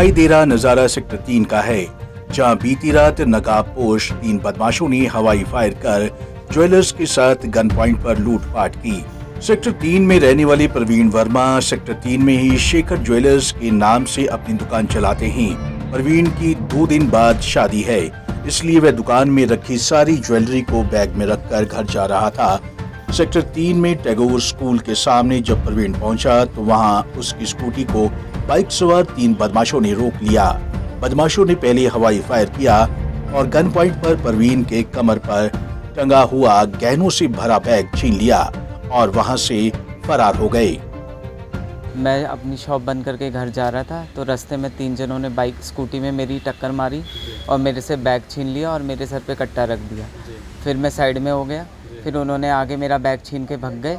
दिखाई दे रहा नजारा सेक्टर 3 का है, जहां बीती रात नकाबपोश 3 बदमाशों ने हवाई फायर कर ज्वेलर्स के साथ गन पॉइंट पर लूटपाट की। सेक्टर 3 में रहने वाले प्रवीण वर्मा सेक्टर 3 में ही शेखर ज्वेलर्स के नाम से अपनी दुकान चलाते हैं। प्रवीण की 2 दिन बाद शादी है, इसलिए वह दुकान में रखी सारी ज्वेलरी को बैग में रखकर घर जा रहा था। सेक्टर 3 में टैगोर स्कूल के सामने जब प्रवीण पहुंचा तो वहां उसकी स्कूटी को बाइक सवार 3 बदमाशों ने रोक लिया। बदमाशों ने पहले हवाई फायर किया और गन पॉइंट पर प्रवीण के कमर पर टंगा हुआ गहनों से भरा बैग छीन लिया और वहां से फरार हो गए। मैं अपनी शॉप बंद करके घर जा रहा था तो रास्ते में 3 जनों ने बाइक स्कूटी में मेरी टक्कर मारी और मेरे से बैग छीन लिया और मेरे सर पे कट्टा रख दिया। फिर मैं साइड में हो गया, फिर उन्होंने आगे मेरा बैग छीन के भाग गए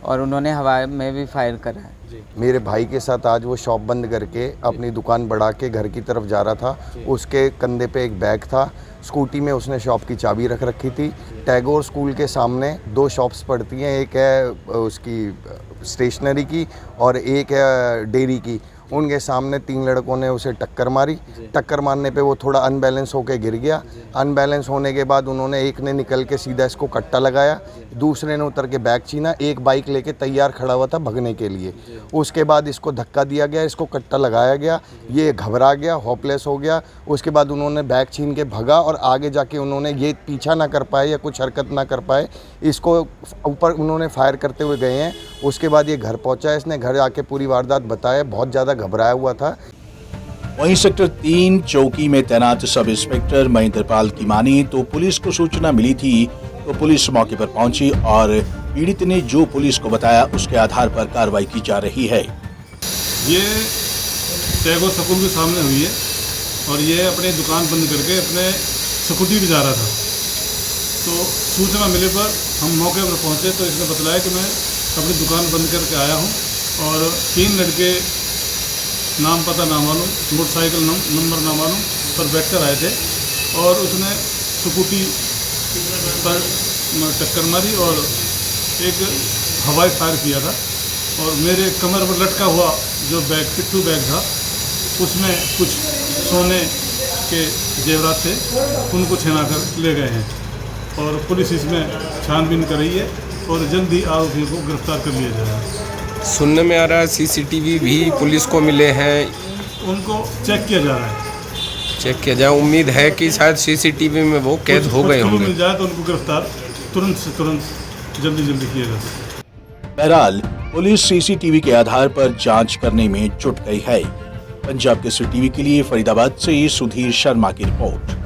और उन्होंने हवा में भी फायर करा है। मेरे भाई के साथ आज वो शॉप बंद करके अपनी दुकान बढ़ा के घर की तरफ जा रहा था। उसके कंधे पे एक बैग था, स्कूटी में उसने शॉप की चाबी रख रखी थी। टैगोर स्कूल के सामने 2 शॉप्स पड़ती हैं, एक है उसकी स्टेशनरी की और एक है डेयरी की। उनके सामने 3 लड़कों ने उसे टक्कर मारी। टक्कर मारने पे वो थोड़ा अनबैलेंस होकर गिर गया। अनबैलेंस होने के बाद उन्होंने एक ने निकल के सीधा इसको कट्टा लगाया, दूसरे ने उतर के बैग छीना, एक बाइक लेके तैयार खड़ा हुआ था भगने के लिए। उसके बाद इसको धक्का दिया गया, इसको कट्टा लगाया गया, ये घबरा गया, होपलेस हो गया। उसके बाद उन्होंने बैग छीन के भगा और आगे जाके उन्होंने ये पीछा ना कर पाए या कुछ हरकत ना कर पाए, इसको ऊपर उन्होंने फायर करते हुए गए हैं। उसके बाद ये घर पहुँचा, इसने घर आके पूरी वारदात बताया, बहुत ज़्यादा घबराया हुआ था। वहीं सेक्टर 3 चौकी में तैनात सब इंस्पेक्टर महेंद्र पाल की माने तो पुलिस को सूचना मिली थी तो पुलिस मौके पर पहुंची और पीड़ित ने जो पुलिस को बताया उसके आधार पर कार्रवाई की जा रही है। ये टैगोर स्कूल के सामने हुई है और ये अपनी दुकान बंद करके अपने स्कूटी पे जा रहा था। तो सूचना मिले पर हम मौके पर पहुंचे तो इसने बताया कि मैं अपनी दुकान बंद करके आया हूं और 3 लड़के नाम पता ना मालूम, मोटरसाइकिल नंबर ना मालूम पर बैठकर आए थे और उसने स्कूटी पर टक्कर मारी और एक हवाई फायर किया था और मेरे कमर पर लटका हुआ जो बैग पिट्ठू बैग था उसमें कुछ सोने के जेवरात थे, उनको छिना कर ले गए हैं और पुलिस इसमें छानबीन कर रही है और जल्दी आरोपियों को गिरफ्तार कर लिया जाएगा। सुनने में आ रहा है सीसीटीवी भी पुलिस को मिले हैं, उनको चेक किया जा रहा है। चेक किया जाए, उम्मीद है कि शायद सीसीटीवी में वो कैद हो गए होंगे। मिल जाए तो उनको गिरफ्तार तुरंत से तुरंत जल्दी किया जा सकता है। बहरहाल पुलिस सीसीटीवी के आधार पर जांच करने में जुट गई है। पंजाब केसरी टीवी के लिए फरीदाबाद से सुधीर शर्मा की रिपोर्ट।